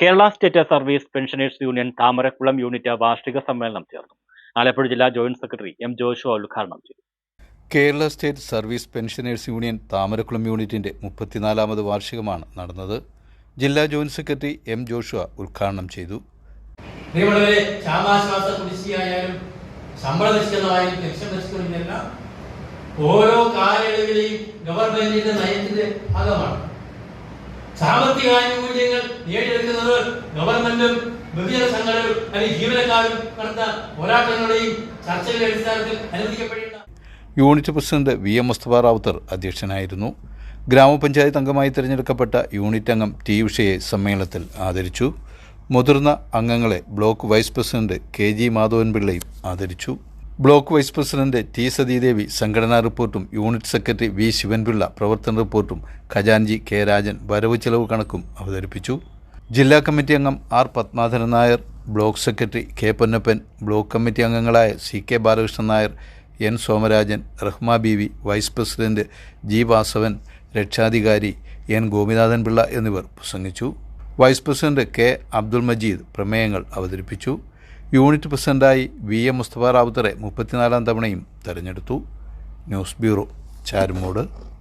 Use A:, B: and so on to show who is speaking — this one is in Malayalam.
A: Kerala state service pensioners union Thamarakkulam unit വാർഷിക സമ്മേളനം ചേർന്നു. ആലപ്പുഴ ജില്ലാ ജോയിന്റ് സെക്രട്ടറി എം ജോഷുവ ഉദ്ഘാടനം ചെയ്തു.
B: Kerala state service pensioners union Thamarakkulam യൂണിറ്റിന്റെ 34ാമത് വാർഷികമാണ് നടന്നത്. ജില്ലാ ജോയിന്റ് സെക്രട്ടറി എം ജോഷുവ ഉദ്ഘാടനം ചെയ്തു.
C: ഓരോ കാലയളവിലെയും ഗവൺമെന്റിന്റെ നയത്തിന്റെ ഭാഗമാണ്. സാമ്പത്തിക ആനുകൂല്യങ്ങൾ നേടിയെടുക്കുന്നത് ഗവൺമെന്റും വിവിധ സംഘടനകളും അല്ലെങ്കിൽ ജീവനക്കാരും നടന്ന പോരാട്ടങ്ങളുടെയും ചർച്ചകളുടെ അടിസ്ഥാനത്തിൽ അനുവദിക്കപ്പെടേണ്ട.
B: Unit president VM Musthafa Rawther അധ്യക്ഷനായിരുന്നു. ഗ്രാമപഞ്ചായത്ത് അംഗമായി തിരഞ്ഞെടുക്കപ്പെട്ട യൂണിറ്റ് അംഗം ടി ഉഷയെ സമ്മേളനത്തിൽ ആദരിച്ചു. മുതിർന്ന അംഗങ്ങളെ block vice president KG Madhavan പിള്ളയും ആദരിച്ചു. Block vice president T Sathidevi സംഘടനാ റിപ്പോർട്ടും യൂണിറ്റ് സെക്രട്ടറി V ശിവൻപിള്ള പ്രവർത്തന റിപ്പോർട്ടും ഖജാൻജി K രാജൻ വരവ് ചെലവ് കണക്കും അവതരിപ്പിച്ചു. ജില്ലാ കമ്മിറ്റി അംഗം R Padmadharan Nair, block secretary K Ponnappan, block committee അംഗങ്ങളായ CK Balakrishnan Nair, N Somarajan, Rahma Beevi, vice president G Vasavan, രക്ഷാധികാരി N ഗോപിനാഥൻ പിള്ള എന്നിവർ പ്രസംഗിച്ചു. Vice president K Abdul Majeed പ്രമേയങ്ങൾ അവതരിപ്പിച്ചു. യൂണിറ്റ് പ്രസിഡന്റായി VM മുസ്തഫ റാവുത്തറെ 34ാം തവണയും തെരഞ്ഞെടുത്തു. News bureau, Charummood.